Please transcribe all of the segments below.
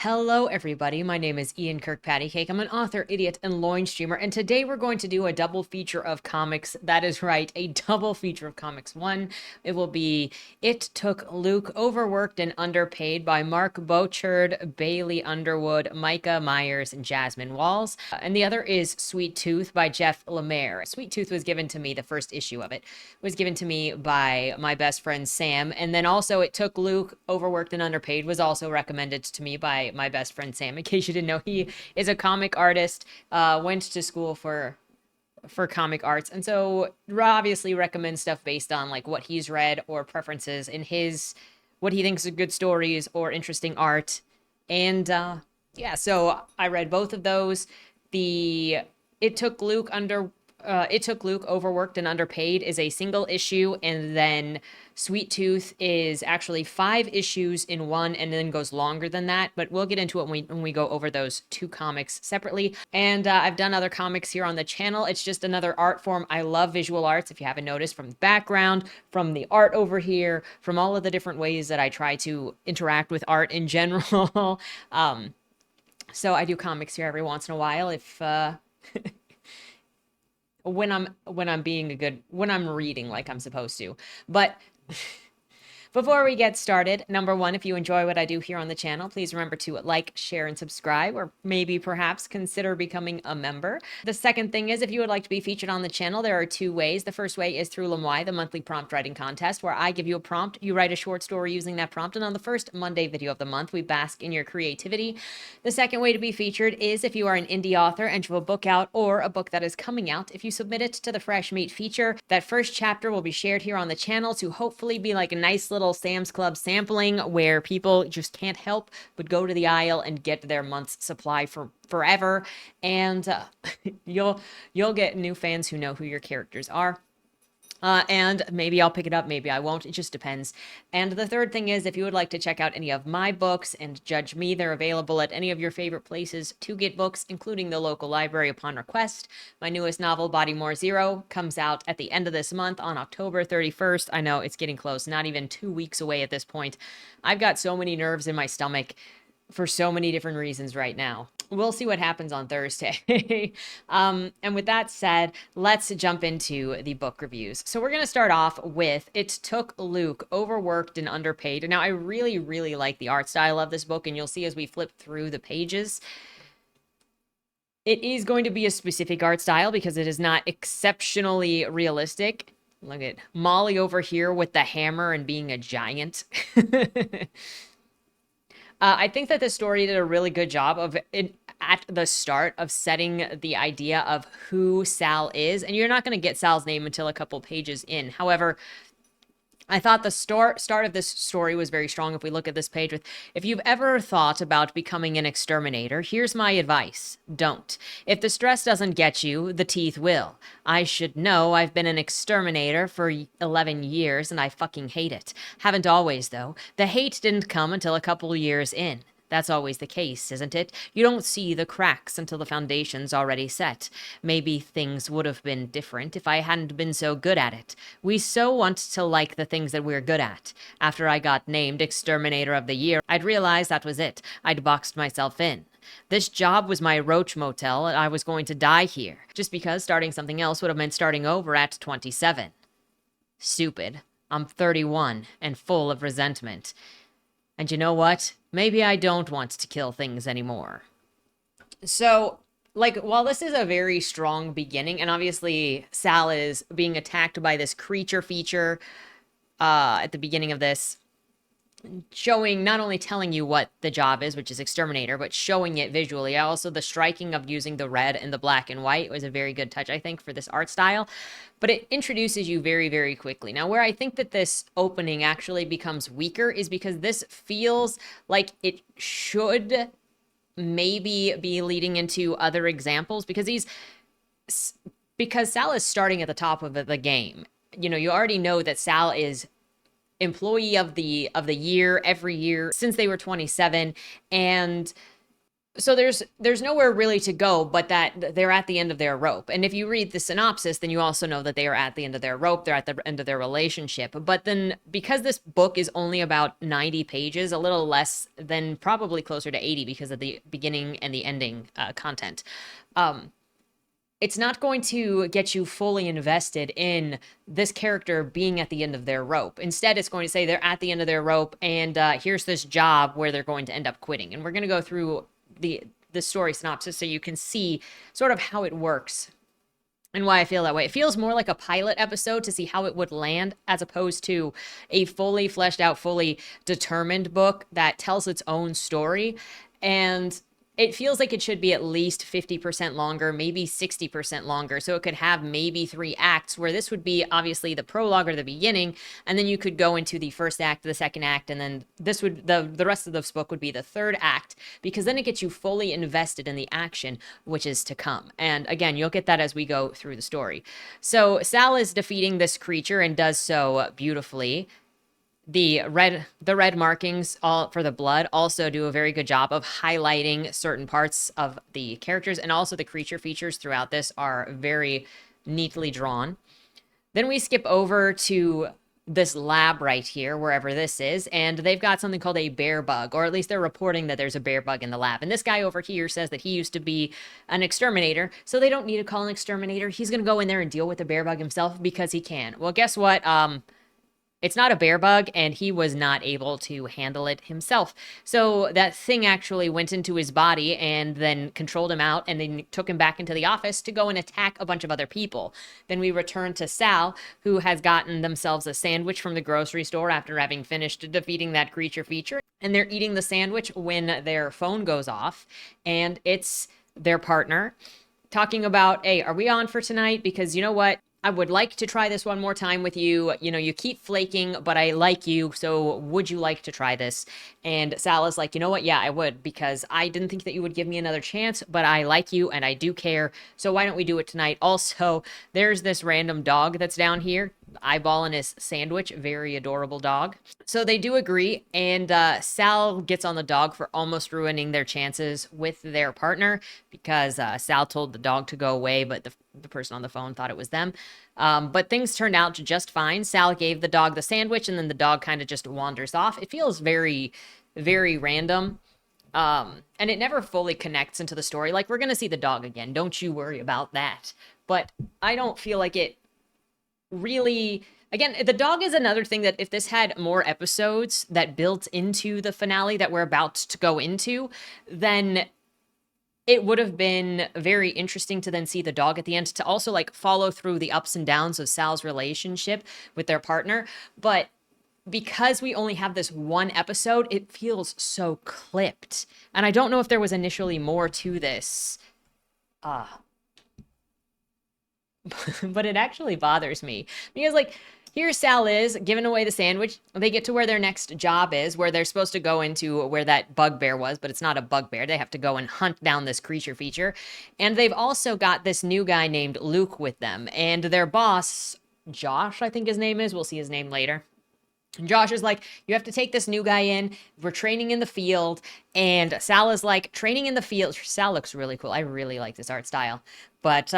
Hello, everybody. My name is Ian Kirkpatrick. I'm an author, idiot, and loin streamer, and today we're going to do a double feature of comics. That is right, a double feature of comics. One, it will be It Took Luke, Overworked and Underpaid by Mark Bouchard, Bayleigh Underwood, Micah Myers, and Jasmine Walls. And the other is Sweet Tooth by Jeff Lemire. Sweet Tooth was given to me, the first issue of it was given to me by my best friend Sam. And then also It Took Luke, Overworked and Underpaid was also recommended to me by my best friend Sam. In case you didn't know, he is a comic artist, went to school for comic arts, and so obviously recommends stuff based on like what he's read or preferences in his, what he thinks are good stories or interesting art. And yeah, so I read both of those. The It Took Luke Overworked and Underpaid is a single issue, and then Sweet Tooth is actually 5 issues in one and then goes longer than that, but we'll get into it when we go over those two comics separately. And I've done other comics here on the channel. It's just another art form. I love visual arts, if you haven't noticed, from the background, from the art over here, from all of the different ways that I try to interact with art in general. So I do comics here every once in a while if when I'm reading like I'm supposed to. But before we get started, number one, if you enjoy what I do here on the channel, please remember to like, share, and subscribe, or maybe perhaps consider becoming a member. The second thing is, if you would like to be featured on the channel, there are 2 ways. The first way is through Lemire, the monthly prompt writing contest, where I give you a prompt, you write a short story using that prompt, and on the first Monday video of the month, we bask in your creativity. The second way to be featured is if you are an indie author and you have a book out or a book that is coming out. If you submit it to the Fresh Meat feature, that first chapter will be shared here on the channel to hopefully be like a nice little Sam's Club sampling where people just can't help but go to the aisle and get their month's supply for forever. And you'll get new fans who know who your characters are. And maybe I'll pick it up, maybe I won't. It just depends. And the third thing is, if you would like to check out any of my books and judge me, they're available at any of your favorite places to get books, including the local library upon request. My newest novel, Bodymore Zero, comes out at the end of this month on October 31st. I know it's getting close, not even 2 weeks away at this point. I've got so many nerves in my stomach for so many different reasons right now. We'll see what happens on Thursday. And with that said, let's jump into the book reviews. So we're going to start off with It Took Luke, Overworked and Underpaid. Now, I really, really like the art style of this book, and you'll see as we flip through the pages, it is going to be a specific art style because it is not exceptionally realistic. Look at Molly over here with the hammer and being a giant. I think that the story did a really good job of it at the start of setting the idea of who Sal is. And you're not going to get Sal's name until a couple pages in. However, I thought the start of this story was very strong. If we look at this page with, if you've ever thought about becoming an exterminator, here's my advice. Don't. If the stress doesn't get you, the teeth will. I should know. I've been an exterminator for 11 years and I fucking hate it. Haven't always, though. The hate didn't come until a couple years in. That's always the case, isn't it? You don't see the cracks until the foundation's already set. Maybe things would have been different if I hadn't been so good at it. We so want to like the things that we're good at. After I got named Exterminator of the Year, I'd realized that was it. I'd boxed myself in. This job was my roach motel, and I was going to die here, just because starting something else would have meant starting over at 27. Stupid. I'm 31 and full of resentment. And you know what? Maybe I don't want to kill things anymore. So, like, while this is a very strong beginning, and obviously Sal is being attacked by this creature feature at the beginning of this, showing, not only telling you what the job is, which is exterminator, but showing it visually. Also, the striking of using the red and the black and white was a very good touch, I think, for this art style. But it introduces you very, very quickly. Now, where I think that this opening actually becomes weaker is because this feels like it should maybe be leading into other examples, because Sal is starting at the top of the game. You know, you already know that Sal is employee of the year every year since they were 27, and So there's nowhere really to go but that they're at the end of their rope. And if you read the synopsis, then you also know that they are at the end of their rope. They're at the end of their relationship. But then because this book is only about 90 pages, a little less than probably closer to 80 because of the beginning and the ending content. It's not going to get you fully invested in this character being at the end of their rope. Instead, it's going to say they're at the end of their rope, and here's this job where they're going to end up quitting. And we're going to go through the story synopsis so you can see sort of how it works and why I feel that way. It feels more like a pilot episode to see how it would land as opposed to a fully fleshed out, fully determined book that tells its own story. And it feels like it should be at least 50% longer, maybe 60% longer. So it could have maybe 3 acts, where this would be obviously the prologue or the beginning, and then you could go into the first act, the second act, and then this would the rest of this book would be the third act, because then it gets you fully invested in the action which is to come. And again, you'll get that as we go through the story. So Sal is defeating this creature and does so beautifully. The red markings all for the blood also do a very good job of highlighting certain parts of the characters, and also the creature features throughout this are very neatly drawn. Then we skip over to this lab right here, wherever this is, and they've got something called a bear bug, or at least they're reporting that there's a bear bug in the lab. And this guy over here says that he used to be an exterminator, so they don't need to call an exterminator. He's gonna go in there and deal with the bear bug himself because he can. Well, guess what? It's not a bear bug, and he was not able to handle it himself. So that thing actually went into his body and then controlled him out, and then took him back into the office to go and attack a bunch of other people. Then we return to Sal, who has gotten themselves a sandwich from the grocery store after having finished defeating that creature feature. And they're eating the sandwich when their phone goes off, and it's their partner talking about, hey, are we on for tonight? Because you know what? I would like to try this one more time with you. You know, you keep flaking, but I like you. So would you like to try this? And Sal is like, you know what? Yeah, I would, because I didn't think that you would give me another chance, but I like you and I do care. So why don't we do it tonight? Also, there's this random dog that's down here, eyeballing his sandwich. Very adorable dog. So they do agree, and Sal gets on the dog for almost ruining their chances with their partner, because Sal told the dog to go away, but the person on the phone thought it was them. But things turned out just fine. Sal gave the dog the sandwich, and then the dog kind of just wanders off. It feels very, very random. And it never fully connects into the story. Like, we're going to see the dog again. Don't you worry about that. But I don't feel like it really. Again, the dog is another thing that if this had more episodes that built into the finale that we're about to go into, then it would have been very interesting to then see the dog at the end, to also like follow through the ups and downs of Sal's relationship with their partner. But because we only have this one episode, it feels so clipped. And I don't know if there was initially more to this. But it actually bothers me, because like, here Sal is giving away the sandwich. They get to where their next job is, where they're supposed to go into where that bugbear was, but it's not a bugbear. They have to go and hunt down this creature feature. And they've also got this new guy named Luke with them. And their boss, Josh, I think his name is. We'll see his name later. And Josh is like, you have to take this new guy in. We're training in the field. And Sal is like, training in the field. Sal looks really cool. I really like this art style. But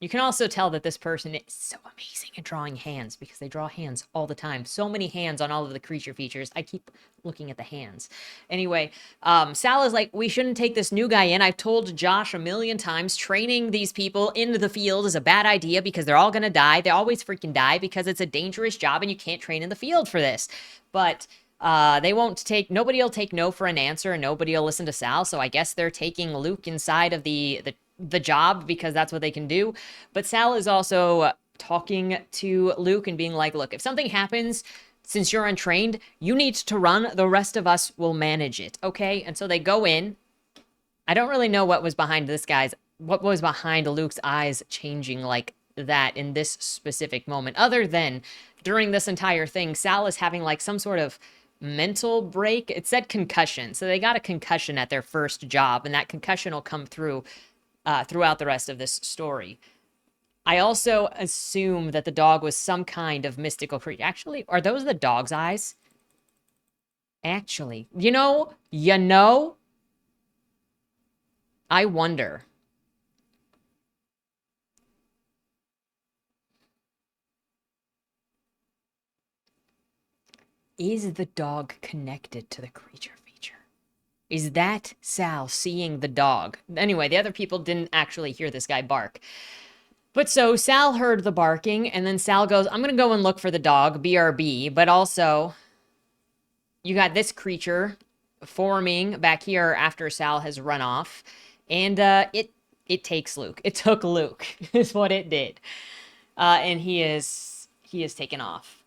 you can also tell that this person is so amazing at drawing hands, because they draw hands all the time. So many hands on all of the creature features. I keep looking at the hands. Anyway, Sal is like, we shouldn't take this new guy in. I've told Josh a million times, training these people into the field is a bad idea because they're all going to die. They always freaking die because it's a dangerous job and you can't train in the field for this. But nobody will take no for an answer, and nobody will listen to Sal. So I guess they're taking Luke inside of the job because that's what they can do. But Sal is also talking to Luke and being like, look, if something happens, since you're untrained, you need to run. The rest of us will manage it. Okay. And so they go in. I don't really know what was behind Luke's eyes changing like that in this specific moment, other than during this entire thing, Sal is having like some sort of mental break. It said concussion. So they got a concussion at their first job, and that concussion will come through throughout the rest of this story. I also assume that the dog was some kind of mystical creature. Actually, are those the dog's eyes? Actually, you know, I wonder. Is the dog connected to the creature feature? Is that Sal seeing the dog? Anyway, the other people didn't actually hear this guy bark. But so Sal heard the barking, and then Sal goes, I'm going to go and look for the dog, BRB. But also, you got this creature forming back here after Sal has run off. And it takes Luke. It took Luke, is what it did. And he is taken off.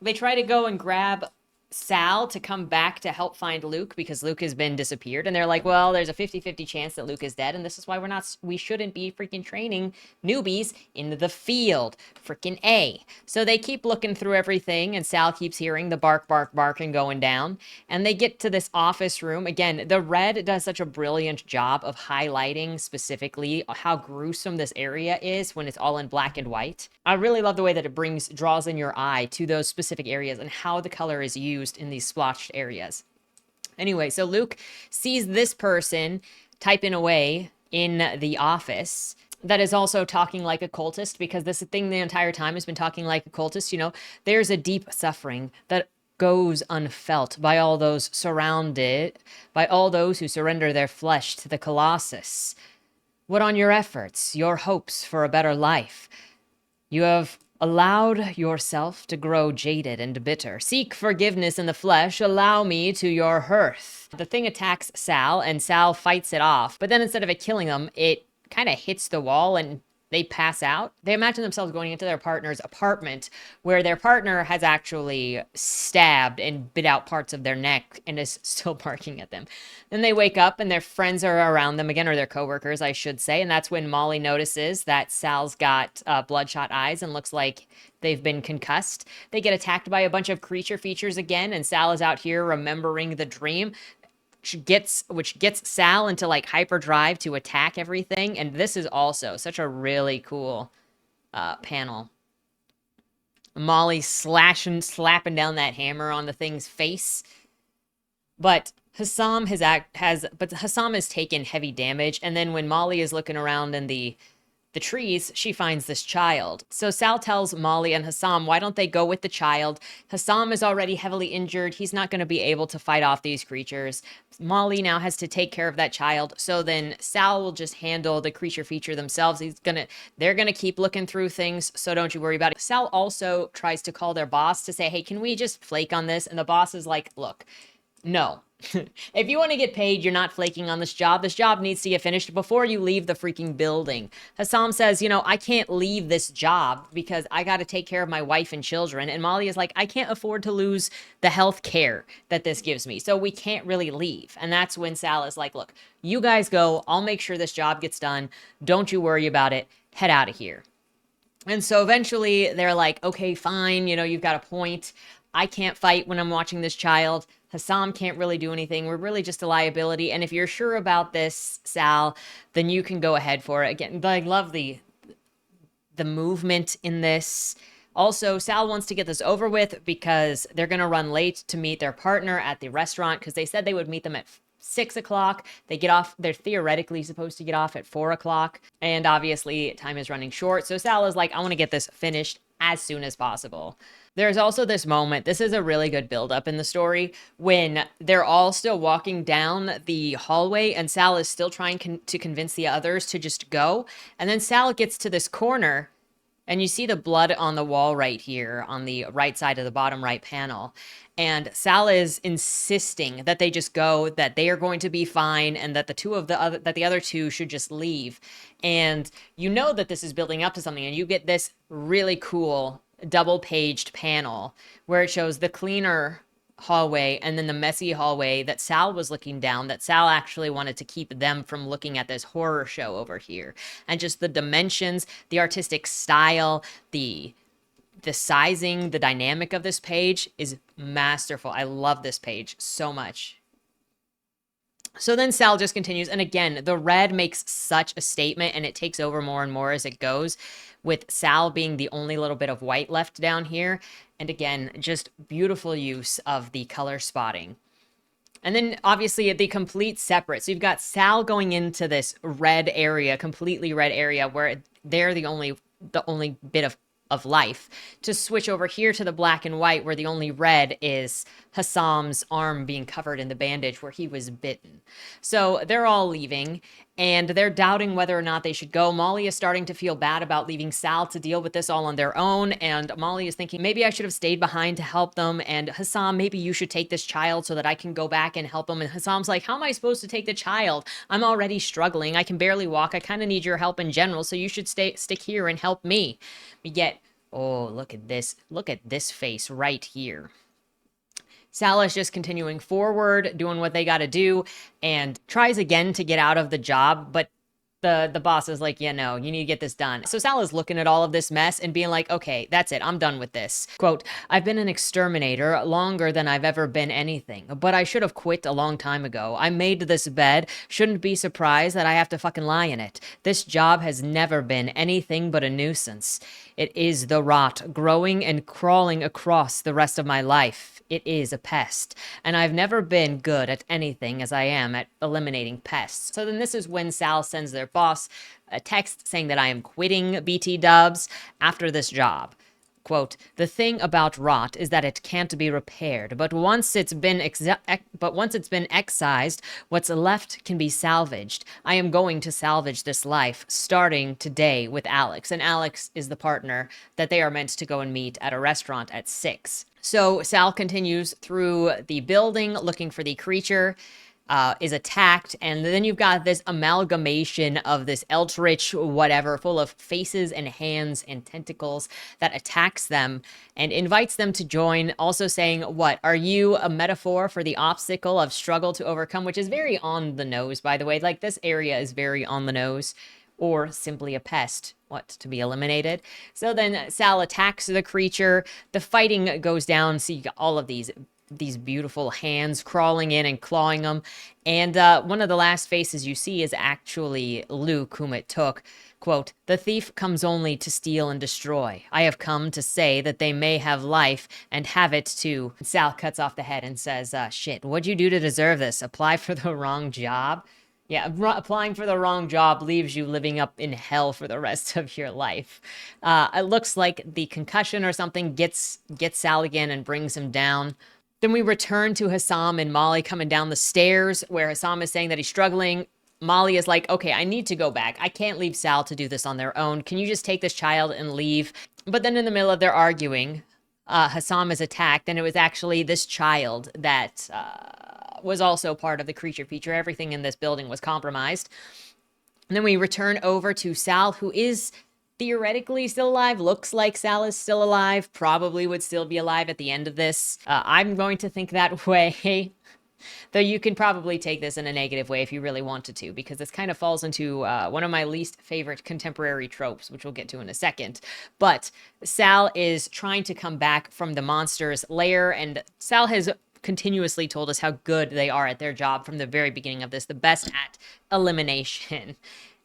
They try to go and grab Sal to come back to help find Luke because Luke has been disappeared. And they're like, well, there's a 50-50 chance that Luke is dead. And this is why we shouldn't be freaking training newbies into the field. Freaking A. So they keep looking through everything and Sal keeps hearing the bark, bark, bark and going down. And they get to this office room. Again, the red does such a brilliant job of highlighting specifically how gruesome this area is when it's all in black and white. I really love the way that it draws in your eye to those specific areas and how the color is used in these splotched areas. Anyway, so Luke sees this person typing away in the office that is also talking like a cultist, because this thing the entire time has been talking like a cultist. You know, there's a deep suffering that goes unfelt by all those who surrender their flesh to the Colossus. What on your efforts, your hopes for a better life? You have allowed yourself to grow jaded and bitter. Seek forgiveness in the flesh. Allow me to your hearth. The thing attacks Sal, and Sal fights it off. But then instead of it killing them, it kind of hits the wall and they pass out. They imagine themselves going into their partner's apartment where their partner has actually stabbed and bit out parts of their neck and is still barking at them. Then they wake up and their friends are around them again, or their coworkers, I should say. And that's when Molly notices that Sal's got bloodshot eyes and looks like they've been concussed. They get attacked by a bunch of creature features again, and Sal is out here remembering the dream, which gets Sal into like hyperdrive to attack everything. And this is also such a really cool panel. Molly slapping down that hammer on the thing's face, but Hassam has taken heavy damage. And then when Molly is looking around in the trees, she finds this child. So Sal tells Molly and Hassam, why don't they go with the child? Hassam is already heavily injured. He's not going to be able to fight off these creatures. Molly now has to take care of that child. So then Sal will just handle the creature feature themselves. They're going to keep looking through things. So don't you worry about it. Sal also tries to call their boss to say, hey, can we just flake on this? And the boss is like, look, no. If you want to get paid, you're not flaking on this job. This job needs to get finished before you leave the freaking building. Hassam says, you know, I can't leave this job because I got to take care of my wife and children. And Molly is like, I can't afford to lose the health care that this gives me. So we can't really leave. And that's when Sal is like, look, you guys go. I'll make sure this job gets done. Don't you worry about it. Head out of here. And so eventually they're like, okay, fine. You know, you've got a point. I can't fight when I'm watching this child. Hassam can't really do anything. We're really just a liability. And if you're sure about this, Sal, then you can go ahead for it. Again, I love the movement in this. Also, Sal wants to get this over with because they're going to run late to meet their partner at the restaurant because they said they would meet them at 6 o'clock. They get off. They're theoretically supposed to get off at 4 o'clock. And obviously, time is running short. So Sal is like, I want to get this finished as soon as possible. There's also this moment, this is a really good buildup in the story, when they're all still walking down the hallway and Sal is still trying to convince the others to just go. And then Sal gets to this corner and you see the blood on the wall right here on the right side of the bottom right panel. And Sal is insisting that they just go, that they are going to be fine, and that the other two should just leave. And you know that this is building up to something, and you get this really cool double-paged panel where it shows the cleaner hallway and then the messy hallway that Sal was looking down, that Sal actually wanted to keep them from looking at this horror show over here. And just the dimensions, the artistic style, the sizing, the dynamic of this page is masterful. I love this page so much. So then Sal just continues. And again, the red makes such a statement and it takes over more and more as it goes, with Sal being the only little bit of white left down here. And again, just beautiful use of the color spotting. And then obviously the complete separate. So you've got Sal going into this red area, completely red area where they're the only bit of life, to switch over here to the black and white where the only red is Hassam's arm being covered in the bandage where he was bitten. So they're all leaving and they're doubting whether or not they should go. Molly is starting to feel bad about leaving Sal to deal with this all on their own. And Molly is thinking, maybe I should have stayed behind to help them. And Hassam, maybe you should take this child so that I can go back and help them. And Hassam's like, how am I supposed to take the child? I'm already struggling. I can barely walk. I kind of need your help in general. So you should stick here and help me. Yet, oh, look at this. Look at this face right here. Sal is just continuing forward, doing what they got to do, and tries again to get out of the job, but the boss is like, yeah, no, you need to get this done. So Sal is looking at all of this mess and being like, okay, that's it. I'm done with this. Quote, I've been an exterminator longer than I've ever been anything, but I should have quit a long time ago. I made this bed. Shouldn't be surprised that I have to fucking lie in it. This job has never been anything but a nuisance. It is the rot growing and crawling across the rest of my life. It is a pest, and I've never been good at anything as I am at eliminating pests. So then this is when Sal sends their boss a text saying that I am quitting BT Dubs after this job. Quote, the thing about rot is that it can't be repaired, but once it's been excised, what's left can be salvaged. I am going to salvage this life, starting today with Alex. And Alex is the partner that they are meant to go and meet at a restaurant at 6. So Sal continues through the building looking for the creature. Is attacked, and then you've got this amalgamation of this eldritch whatever full of faces and hands and tentacles that attacks them and invites them to join, also saying, what, are you a metaphor for the obstacle of struggle to overcome? Which is very on the nose, by the way. Like, this area is very on the nose. Or simply a pest, to be eliminated. So then Sal attacks the creature. The fighting goes down. So you got all of these beautiful hands crawling in and clawing them. And one of the last faces you see is actually Luke, whom it took. Quote, the thief comes only to steal and destroy. I have come to say that they may have life and have it too. Sal cuts off the head and says, shit, what'd you do to deserve this? Apply for the wrong job? Yeah, applying for the wrong job leaves you living up in hell for the rest of your life. It looks like the concussion or something gets Sal again and brings him down. Then we return to Hassam and Molly coming down the stairs where Hassam is saying that he's struggling. Molly is like, okay, I need to go back. I can't leave Sal to do this on their own. Can you just take this child and leave? But then in the middle of their arguing, Hassam is attacked, and it was actually this child that was also part of the creature feature. Everything in this building was compromised. And then we return over to Sal, who is theoretically still alive. Looks like Sal is still alive. Probably would still be alive at the end of this. I'm going to think that way. Though you can probably take this in a negative way if you really wanted to, because this kind of falls into one of my least favorite contemporary tropes, which we'll get to in a second. But Sal is trying to come back from the monster's lair, and Sal has continuously told us how good they are at their job from the very beginning of this, the best at elimination.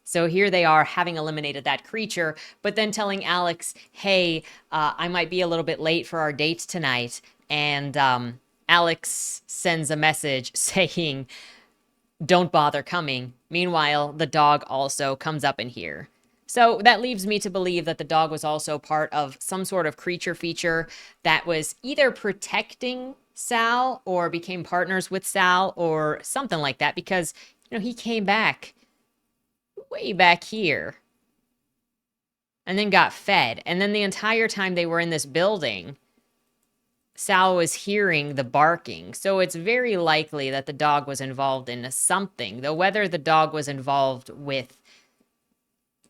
So here they are, having eliminated that creature, but then telling Alex, hey, I might be a little bit late for our date tonight. And Alex sends a message saying, don't bother coming. Meanwhile, the dog also comes up in here. So that leaves me to believe that the dog was also part of some sort of creature feature that was either protecting Sal or became partners with Sal or something like that, because, he came back way back here and then got fed. And then the entire time they were in this building, Sal was hearing the barking. So it's very likely that the dog was involved in something, though whether the dog was involved with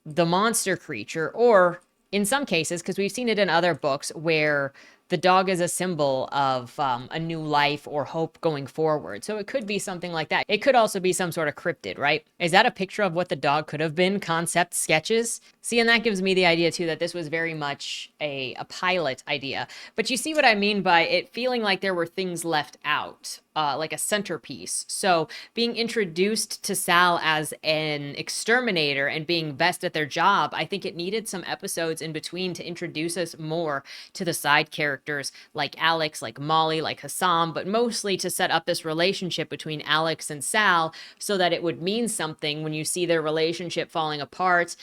the monster creature or in some cases, because we've seen it in other books where the dog is a symbol of a new life or hope going forward. So it could be something like that. It could also be some sort of cryptid, right? Is that a picture of what the dog could have been? Concept sketches? See, and that gives me the idea too that this was very much a pilot idea. But you see what I mean by it feeling like there were things left out, like a centerpiece. So being introduced to Sal as an exterminator and being best at their job, I think it needed some episodes in between to introduce us more to the side characters characters like Alex, like Molly, like Hassan, but mostly to set up this relationship between Alex and Sal so that it would mean something when you see their relationship falling apart.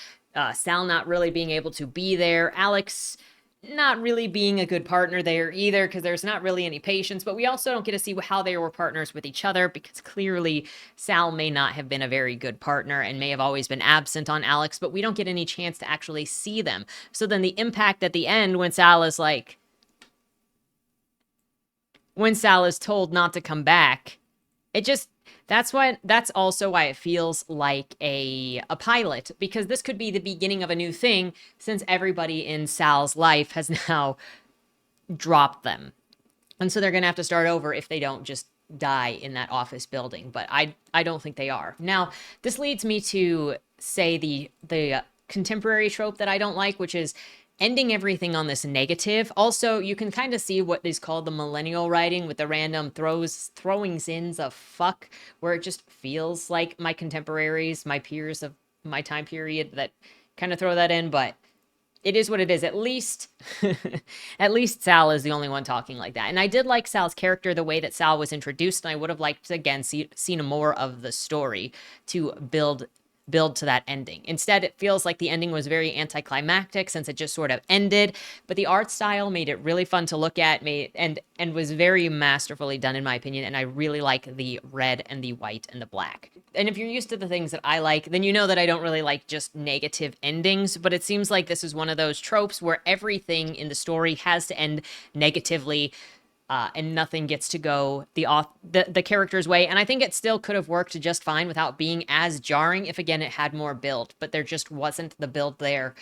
Sal not really being able to be there. Alex not really being a good partner there either, because there's not really any patience, but we also don't get to see how they were partners with each other, because clearly Sal may not have been a very good partner and may have always been absent on Alex, but we don't get any chance to actually see them. So then the impact at the end when Sal is told not to come back, it just, that's also why it feels like a pilot, because this could be the beginning of a new thing, since everybody in Sal's life has now dropped them. And so they're going to have to start over if they don't just die in that office building. But I don't think they are. Now, this leads me to say the contemporary trope that I don't like, which is ending everything on this negative. Also, you can kind of see what is called the millennial writing with the random throwings of fuck, where it just feels like my contemporaries, my peers of my time period that kind of throw that in, but it is what it is. At least Sal is the only one talking like that. And I did like Sal's character, the way that Sal was introduced, and I would have liked to, again, seen more of the story to build to that ending. Instead, it feels like the ending was very anticlimactic since it just sort of ended, but the art style made it really fun to look at, and was very masterfully done in my opinion, and I really like the red and the white and the black. And if you're used to the things that I like, then you know that I don't really like just negative endings, but it seems like this is one of those tropes where everything in the story has to end negatively, and nothing gets to go the character's way. And I think it still could have worked just fine without being as jarring if, again, it had more build. But there just wasn't the build there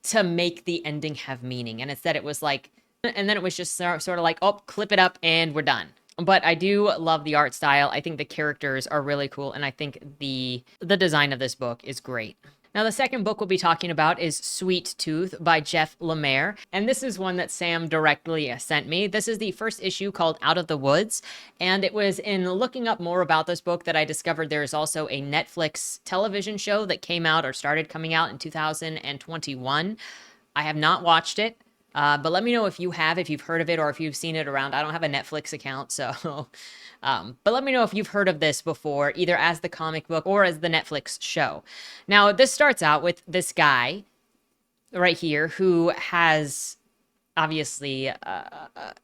to make the ending have meaning. And instead it was like, and then it was just sort of like, oh, clip it up and we're done. But I do love the art style. I think the characters are really cool. And I think the design of this book is great. Now, the second book we'll be talking about is Sweet Tooth by Jeff Lemire, and this is one that Sam directly sent me. This is the first issue called Out of the Woods, and it was in looking up more about this book that I discovered there is also a Netflix television show that came out or started coming out in 2021. I have not watched it. But let me know if you have, if you've heard of it, or if you've seen it around. I don't have a Netflix account, so... but let me know if you've heard of this before, either as the comic book or as the Netflix show. Now, this starts out with this guy right here who has... obviously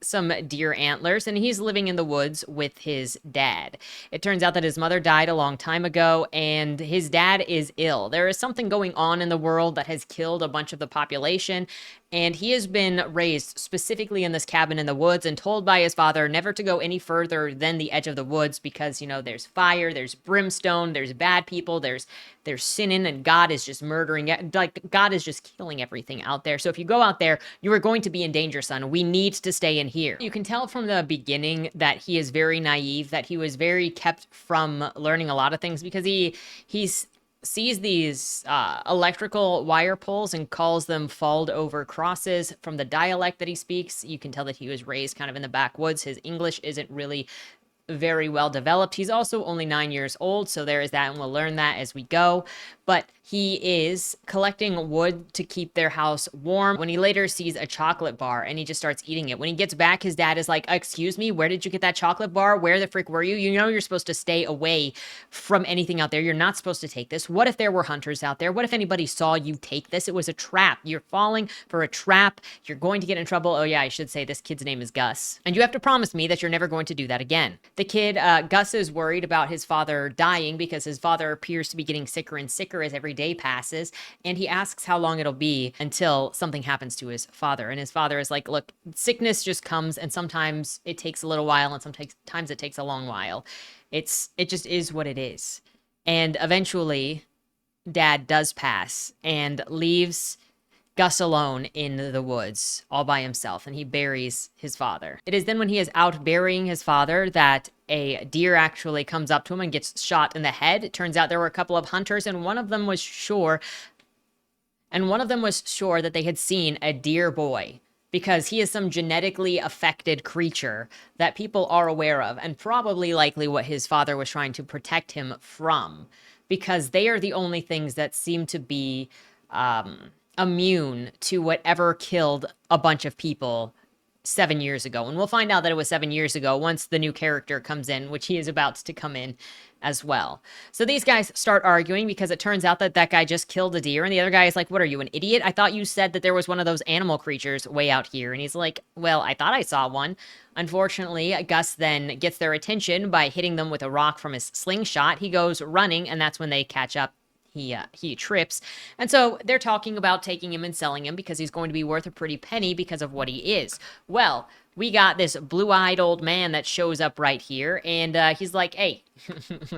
some deer antlers, and he's living in the woods with his dad. It turns out that his mother died a long time ago, and his dad is ill. There is something going on in the world that has killed a bunch of the population, and he has been raised specifically in this cabin in the woods and told by his father never to go any further than the edge of the woods because, you know, there's fire, there's brimstone, there's bad people, there's sinning, and God is just murdering it. Like, God is just killing everything out there. So if you go out there, you are going to be in danger, son. We need to stay in here. You can tell from the beginning that he is very naive, that he was very kept from learning a lot of things because he's sees these electrical wire poles and calls them falled over crosses. From the dialect that he speaks, you can tell that he was raised kind of in the backwoods. His English isn't really very well developed. He's also only 9 years old, so there is that, and we'll learn that as we go. But he is collecting wood to keep their house warm when he later sees a chocolate bar and he just starts eating it. When he gets back, his dad is like, excuse me, where did you get that chocolate bar? Where the frick were you? You know you're supposed to stay away from anything out there. You're not supposed to take this. What if there were hunters out there? What if anybody saw you take this? It was a trap. You're falling for a trap. You're going to get in trouble. Oh yeah, I should say this kid's name is Gus. And you have to promise me that you're never going to do that again. The kid, Gus, is worried about his father dying because his father appears to be getting sicker and sicker as every day passes, and he asks how long it'll be until something happens to his father. And his father is like, look, sickness just comes, and sometimes it takes a little while, and sometimes it takes a long while. It just is what it is. And eventually, Dad does pass and leaves Gus alone in the woods all by himself, and he buries his father. It is then when he is out burying his father that a deer actually comes up to him and gets shot in the head. It turns out there were a couple of hunters, and one of them was sure that they had seen a deer boy, because he is some genetically affected creature that people are aware of, and probably likely what his father was trying to protect him from, because they are the only things that seem to be immune to whatever killed a bunch of people 7 years ago. And we'll find out that it was 7 years ago once the new character comes in, which he is about to come in as well. So these guys start arguing because it turns out that that guy just killed a deer. And the other guy is like, what are you, an idiot? I thought you said that there was one of those animal creatures way out here. And he's like, well, I thought I saw one. Unfortunately, Gus then gets their attention by hitting them with a rock from his slingshot. He goes running, and that's when they catch up. He trips. And so they're talking about taking him and selling him because he's going to be worth a pretty penny because of what he is. Well, we got this blue-eyed old man that shows up right here, and he's like, hey,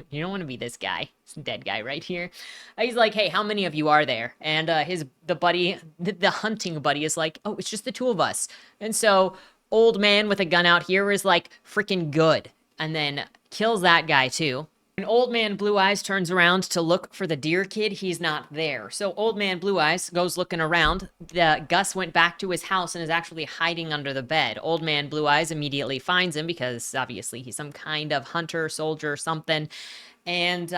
you don't want to be this guy. This dead guy right here. He's like, hey, how many of you are there? And the hunting buddy is like, oh, it's just the two of us. And so old man with a gun out here is like, freaking good. And then kills that guy too. When Old Man Blue Eyes turns around to look for the deer kid, he's not there. So Old Man Blue Eyes goes looking around. Gus went back to his house and is actually hiding under the bed. Old Man Blue Eyes immediately finds him because obviously he's some kind of hunter, soldier, something. And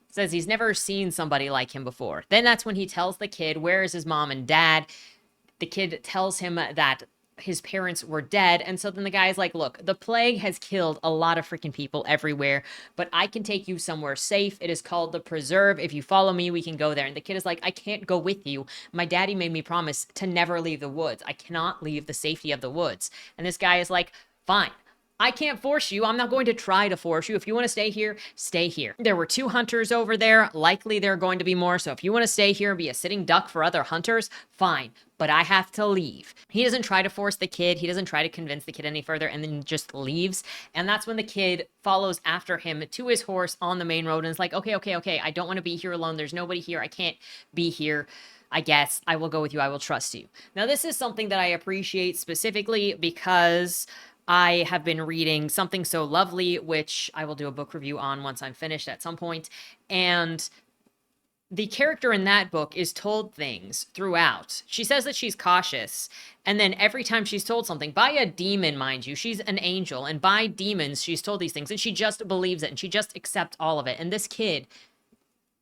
says he's never seen somebody like him before. Then that's when he tells the kid where is his mom and dad. The kid tells him that his parents were dead. And so then the guy's like, look, the plague has killed a lot of freaking people everywhere, but I can take you somewhere safe. It is called the Preserve. If you follow me, we can go there. And the kid is like, I can't go with you. My daddy made me promise to never leave the woods. I cannot leave the safety of the woods. And this guy is like, fine. I can't force you. I'm not going to try to force you. If you want to stay here, stay here. There were 2 hunters over there. Likely there are going to be more. So if you want to stay here and be a sitting duck for other hunters, fine. But I have to leave. He doesn't try to force the kid. He doesn't try to convince the kid any further and then just leaves. And that's when the kid follows after him to his horse on the main road and is like, okay. I don't want to be here alone. There's nobody here. I can't be here. I guess I will go with you. I will trust you. Now, this is something that I appreciate specifically because I have been reading Something So Lovely, which I will do a book review on once I'm finished at some point. And the character in that book is told things throughout. She says that she's cautious. And then every time she's told something by a demon, mind you, she's an angel. And by demons, she's told these things. And she just believes it. And she just accepts all of it. And this kid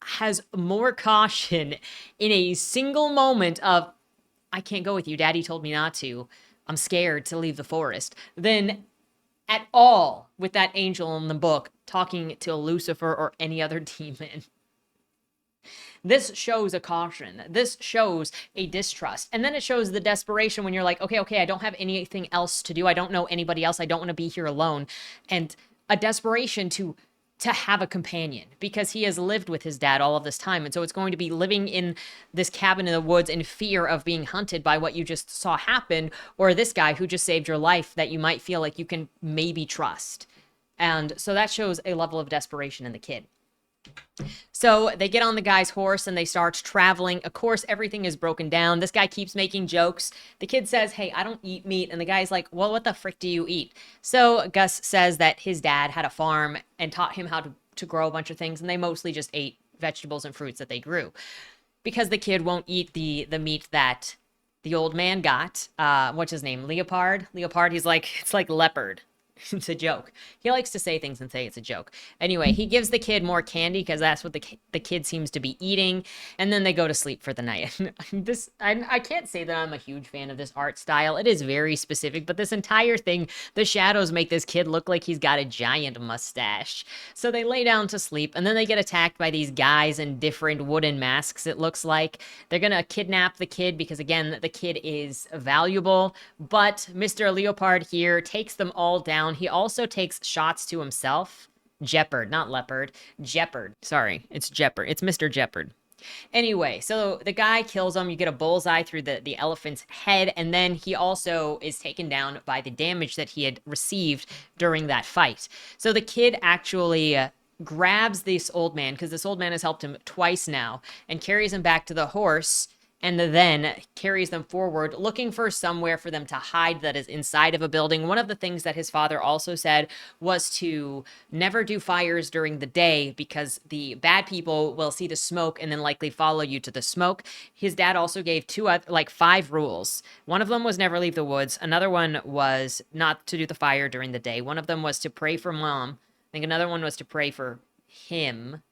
has more caution in a single moment of, I can't go with you. Daddy told me not to. I'm scared to leave the forest, than at all with that angel in the book talking to Lucifer or any other demon. This shows a caution. This shows a distrust. And then it shows the desperation when you're like, okay, I don't have anything else to do. I don't know anybody else. I don't want to be here alone. And a desperation to have a companion because he has lived with his dad all of this time. And so it's going to be living in this cabin in the woods in fear of being hunted by what you just saw happen, or this guy who just saved your life that you might feel like you can maybe trust. And so that shows a level of desperation in the kid. So they get on the guy's horse and they start traveling. Of course, everything is broken down. This guy keeps making jokes. The kid says, hey, I don't eat meat. And the guy's like, well, what the frick do you eat? So Gus says that his dad had a farm and taught him how to grow a bunch of things. And they mostly just ate vegetables and fruits that they grew. Because the kid won't eat the meat that the old man got. What's his name? Leopard? Leopard, he's like, it's like leopard. It's a joke. He likes to say things and say it's a joke. Anyway, he gives the kid more candy because that's what the kid seems to be eating. And then they go to sleep for the night. I can't say that I'm a huge fan of this art style. It is very specific, but this entire thing, the shadows make this kid look like he's got a giant mustache. So they lay down to sleep and then they get attacked by these guys in different wooden masks, it looks like. They're going to kidnap the kid because, again, the kid is valuable. But Mr. Leopard here takes them all down. He also takes shots to himself. Jeopard, not leopard. Jeopard. Sorry, it's Jeopard. It's Mr. Jeopard. Anyway, so the guy kills him. You get a bullseye through the elephant's head, and then he also is taken down by the damage that he had received during that fight. So the kid actually grabs this old man, because this old man has helped him twice now, and carries him back to the horse, and then carries them forward, looking for somewhere for them to hide that is inside of a building. One of the things that his father also said was to never do fires during the day because the bad people will see the smoke and then likely follow you to the smoke. His dad also gave 5 rules. One of them was never leave the woods. Another one was not to do the fire during the day. One of them was to pray for mom. I think another one was to pray for him.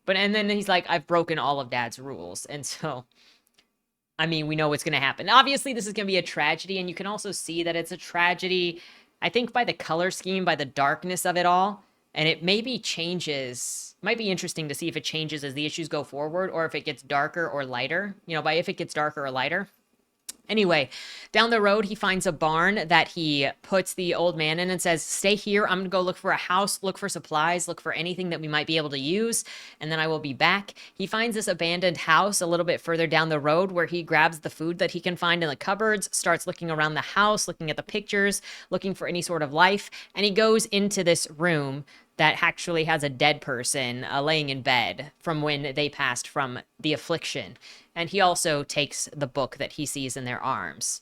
And then he's like, I've broken all of dad's rules. And so I mean, we know what's going to happen. Obviously, this is going to be a tragedy, and you can also see that it's a tragedy, I think, by the color scheme, by the darkness of it all. And it maybe changes, might be interesting to see if it changes as the issues go forward or if it gets darker or lighter, by if it gets darker or lighter. Anyway, down the road, he finds a barn that he puts the old man in and says, stay here. I'm going to go look for a house, look for supplies, look for anything that we might be able to use, and then I will be back. He finds this abandoned house a little bit further down the road where he grabs the food that he can find in the cupboards, starts looking around the house, looking at the pictures, looking for any sort of life, and he goes into this room that actually has a dead person laying in bed from when they passed from the affliction. And he also takes the book that he sees in their arms.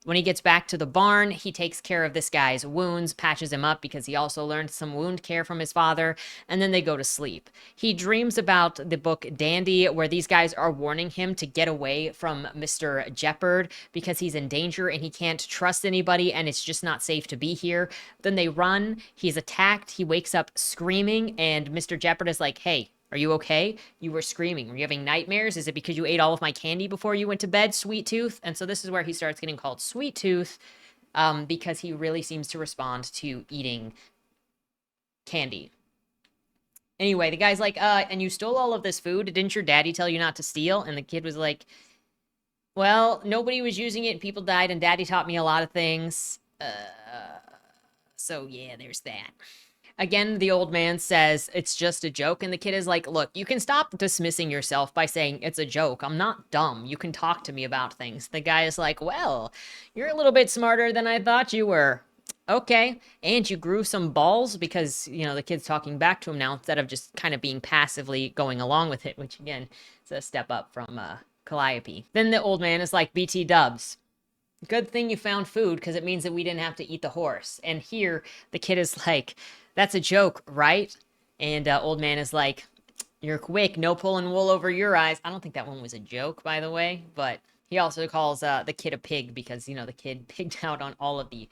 When he gets back to the barn, he takes care of this guy's wounds, patches him up because he also learned some wound care from his father, and then they go to sleep. He dreams about the book Dandy, where these guys are warning him to get away from Mr. Jeopard because he's in danger and he can't trust anybody and it's just not safe to be here. Then they run, he's attacked, he wakes up screaming, and Mr. Jeopard is like, hey, are you okay? You were screaming. Were you having nightmares? Is it because you ate all of my candy before you went to bed, Sweet Tooth? And so this is where he starts getting called Sweet Tooth, because he really seems to respond to eating candy. Anyway, the guy's like, and you stole all of this food? Didn't your daddy tell you not to steal? And the kid was like, well, nobody was using it and people died and daddy taught me a lot of things. So yeah, there's that. Again, the old man says it's just a joke, and the kid is like, look, you can stop dismissing yourself by saying it's a joke. I'm not dumb. You can talk to me about things. The guy is like, well, you're a little bit smarter than I thought you were. Okay, and you grew some balls because, the kid's talking back to him now instead of just kind of being passively going along with it, which, again, is a step up from Calliope. Then the old man is like, BT dubs. Good thing you found food because it means that we didn't have to eat the horse. And here, the kid is like, that's a joke, right? And old man is like, you're quick, no pulling wool over your eyes. I don't think that one was a joke, by the way, but he also calls the kid a pig because, the kid pigged out on all of the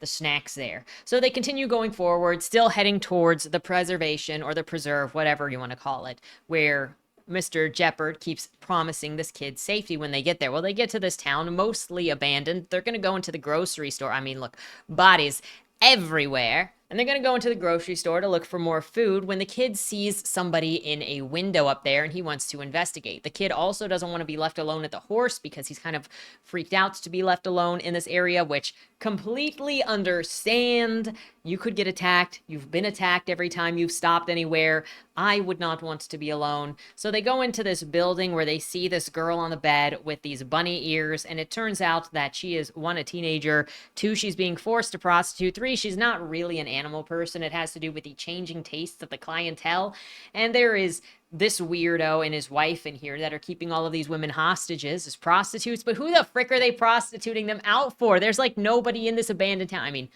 snacks there. So they continue going forward, still heading towards the preservation or the preserve, whatever you want to call it, where Mr. Jeopard keeps promising this kid safety when they get there. Well, they get to this town, mostly abandoned. They're going to go into the grocery store. I mean, look, bodies everywhere. And they're going to go into the grocery store to look for more food when the kid sees somebody in a window up there and he wants to investigate. The kid also doesn't want to be left alone at the horse because he's kind of freaked out to be left alone in this area, which completely understand. You could get attacked. You've been attacked every time you've stopped anywhere. I would not want to be alone. So they go into this building where they see this girl on the bed with these bunny ears, and it turns out that she is, 1, a teenager, 2, she's being forced to prostitute, 3, she's not really an animal person. It has to do with the changing tastes of the clientele, and there is this weirdo and his wife in here that are keeping all of these women hostages as prostitutes, but who the frick are they prostituting them out for? There's like nobody in this abandoned town. I mean,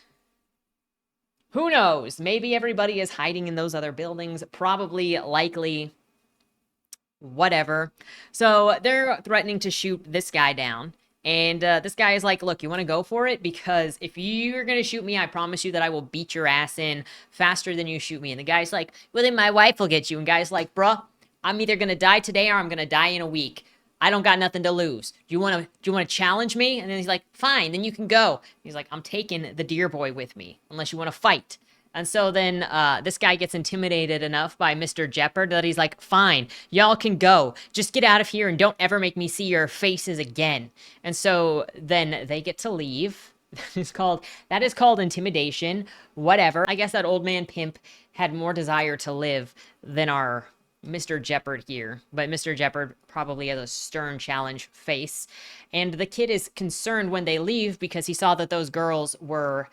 who knows? Maybe everybody is hiding in those other buildings. Probably, likely, whatever. So they're threatening to shoot this guy down. And this guy is like, look, you want to go for it? Because if you're going to shoot me, I promise you that I will beat your ass in faster than you shoot me. And the guy's like, well, then my wife will get you. And guy's like, bruh, I'm either going to die today or I'm going to die in a week. I don't got nothing to lose. Do you want to challenge me? And then he's like, fine, then you can go. He's like, I'm taking the deer boy with me unless you want to fight. And so then this guy gets intimidated enough by Mr. Jeopard that he's like, fine, y'all can go. Just get out of here and don't ever make me see your faces again. And so then they get to leave. That is called intimidation. Whatever. I guess that old man pimp had more desire to live than our Mr. Jeopard here, but Mr. Jeopard probably has a stern challenge face. And the kid is concerned when they leave because he saw that those girls were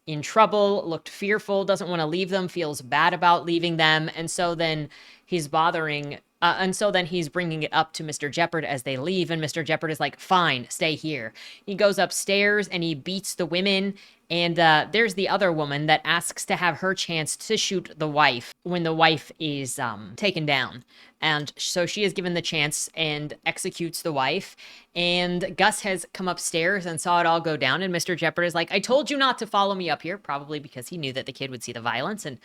in trouble, looked fearful, doesn't want to leave them, feels bad about leaving them. And so then he's bringing it up to Mr. Jeopard as they leave. And Mr. Jeopard is like, fine, stay here. He goes upstairs and he beats the women. And there's the other woman that asks to have her chance to shoot the wife when the wife is taken down. And so she is given the chance and executes the wife. And Gus has come upstairs and saw it all go down. And Mr. Jeopard is like, I told you not to follow me up here, probably because he knew that the kid would see the violence. And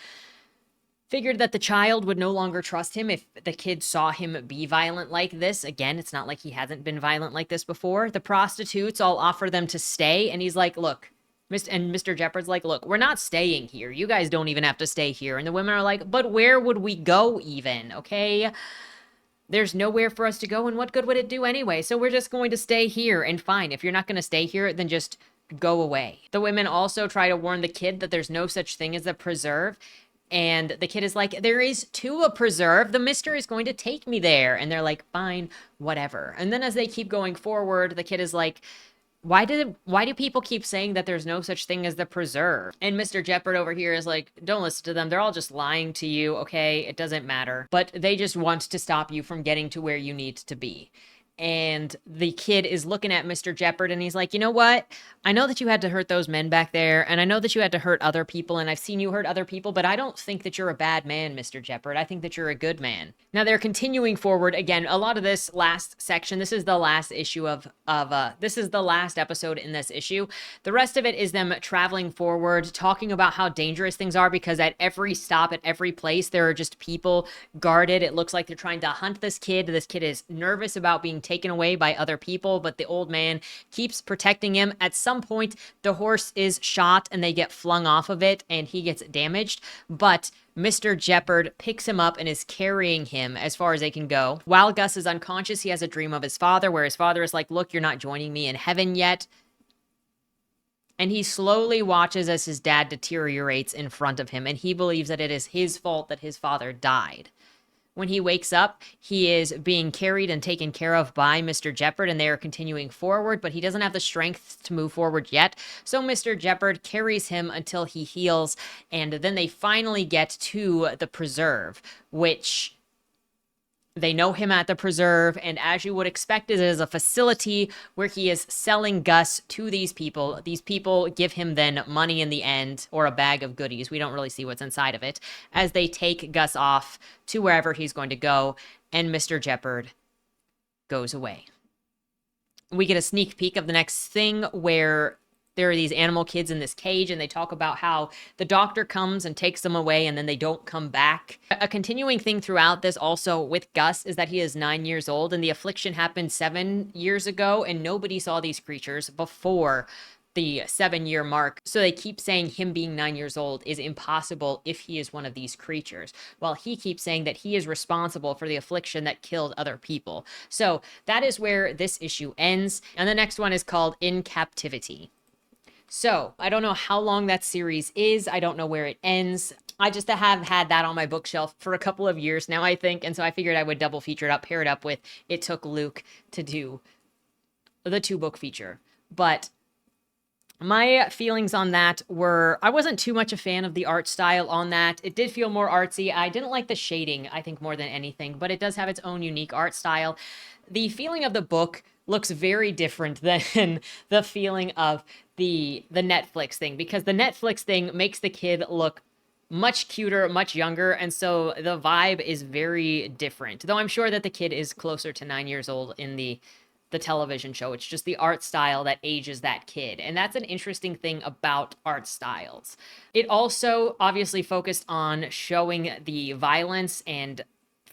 Figured that the child would no longer trust him if the kid saw him be violent like this. Again, it's not like he hasn't been violent like this before. The prostitutes all offer them to stay, and he's like, look, Mr. Jeopard's like, look, we're not staying here. You guys don't even have to stay here. And the women are like, but where would we go even, okay? There's nowhere for us to go, and what good would it do anyway? So we're just going to stay here, and fine. If you're not going to stay here, then just go away. The women also try to warn the kid that there's no such thing as a preserve. And the kid is like, there is to a preserve. The mister is going to take me there. And they're like, fine, whatever. And then as they keep going forward, the kid is like, why do people keep saying that there's no such thing as the preserve? And Mr. Jeopard over here is like, don't listen to them. They're all just lying to you, okay? It doesn't matter. But they just want to stop you from getting to where you need to be. And the kid is looking at Mr. Jeopard and he's like, you know what? I know that you had to hurt those men back there, and I know that you had to hurt other people, and I've seen you hurt other people, but I don't think that you're a bad man, Mr. Jeopard. I think that you're a good man. Now they're continuing forward. Again, a lot of this last section, this is the last issue this is the last episode in this issue. The rest of it is them traveling forward, talking about how dangerous things are, because at every stop, at every place, there are just people guarded. It looks like they're trying to hunt this kid. This kid is nervous about being taken away by other people, but the old man keeps protecting him. At some point, the horse is shot and they get flung off of it and he gets damaged, but Mr. Jeopard picks him up and is carrying him as far as they can go. While Gus is unconscious, he has a dream of his father where his father is like, look, you're not joining me in heaven yet. And he slowly watches as his dad deteriorates in front of him, and he believes that it is his fault that his father died. When he wakes up, he is being carried and taken care of by Mr. Jeopard, and they are continuing forward, but he doesn't have the strength to move forward yet. So Mr. Jeopard carries him until he heals, and then they finally get to the preserve, which they know him at the preserve, and as you would expect, it is a facility where he is selling Gus to these people. These people give him then money in the end, or a bag of goodies. We don't really see what's inside of it, as they take Gus off to wherever he's going to go, and Mr. Jeopard goes away. We get a sneak peek of the next thing where there are these animal kids in this cage, and they talk about how the doctor comes and takes them away, and then they don't come back. A continuing thing throughout this also with Gus is that he is 9 years old, and the affliction happened 7 years ago, and nobody saw these creatures before the 7-year mark. So they keep saying him being 9 years old is impossible if he is one of these creatures, while he keeps saying that he is responsible for the affliction that killed other people. So that is where this issue ends. And the next one is called In Captivity. So I don't know how long that series is. I don't know where it ends. I just have had that on my bookshelf for a couple of years now, I think. And so I figured I would double feature it up, pair it up with It Took Luke to do the 2-book feature. But my feelings on that were, I wasn't too much a fan of the art style on that. It did feel more artsy. I didn't like the shading, I think, more than anything, but it does have its own unique art style. The feeling of the book looks very different than the feeling of the Netflix thing, because the Netflix thing makes the kid look much cuter, much younger, and so the vibe is very different. Though I'm sure that the kid is closer to 9 years old in the television show. It's just the art style that ages that kid. And that's an interesting thing about art styles. It also obviously focused on showing the violence and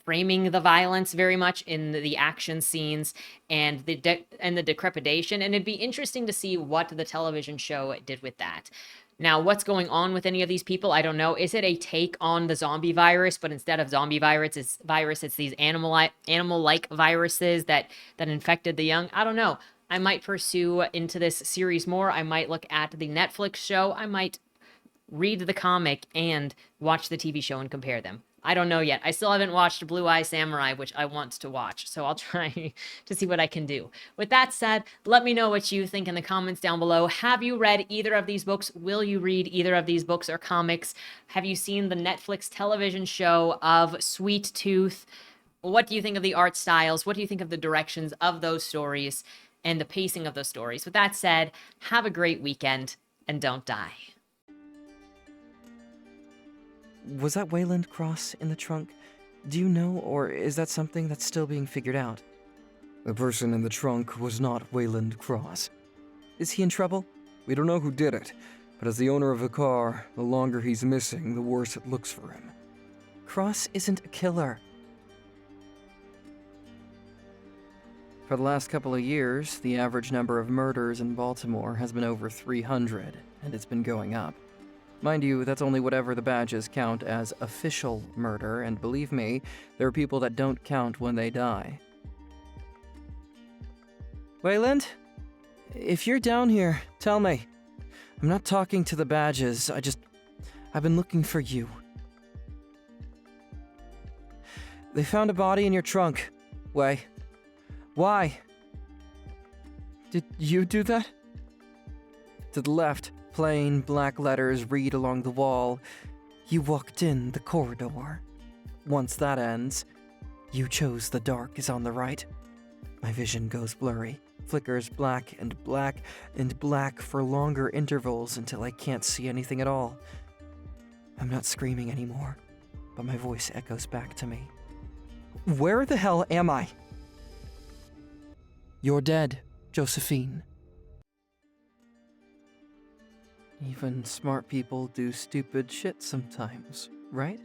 framing the violence very much in the action scenes and the decrepitation. And it'd be interesting to see what the television show did with that. Now, what's going on with any of these people? I don't know. Is it a take on the zombie virus, but instead of zombie virus, it's these animal-like viruses that infected the young? I don't know. I might pursue into this series more. I might look at the Netflix show. I might read the comic and watch the TV show and compare them. I don't know yet. I still haven't watched Blue Eye Samurai, which I want to watch, so I'll try to see what I can do. With that said, let me know what you think in the comments down below. Have you read either of these books? Will you read either of these books or comics? Have you seen the Netflix television show of Sweet Tooth? What do you think of the art styles? What do you think of the directions of those stories and the pacing of those stories? With that said, have a great weekend and don't die. Was that Wayland Cross in the trunk? Do you know, or is that something that's still being figured out? The person in the trunk was not Wayland Cross. Is he in trouble? We don't know who did it, but as the owner of the car, the longer he's missing, the worse it looks for him. Cross isn't a killer. For the last couple of years, the average number of murders in Baltimore has been over 300, and it's been going up. Mind you, that's only whatever the badges count as official murder, and believe me, there are people that don't count when they die. Wayland? If you're down here, tell me. I'm not talking to the badges, I've been looking for you. They found a body in your trunk. Way. Why? Did you do that? To the left, plain black letters read along the wall. You walked in the corridor. Once that ends, you chose the dark is on the right. My vision goes blurry, flickers black and black and black for longer intervals until I can't see anything at all. I'm not screaming anymore, but my voice echoes back to me. Where the hell am I? You're dead, Josephine. Even smart people do stupid shit sometimes, right?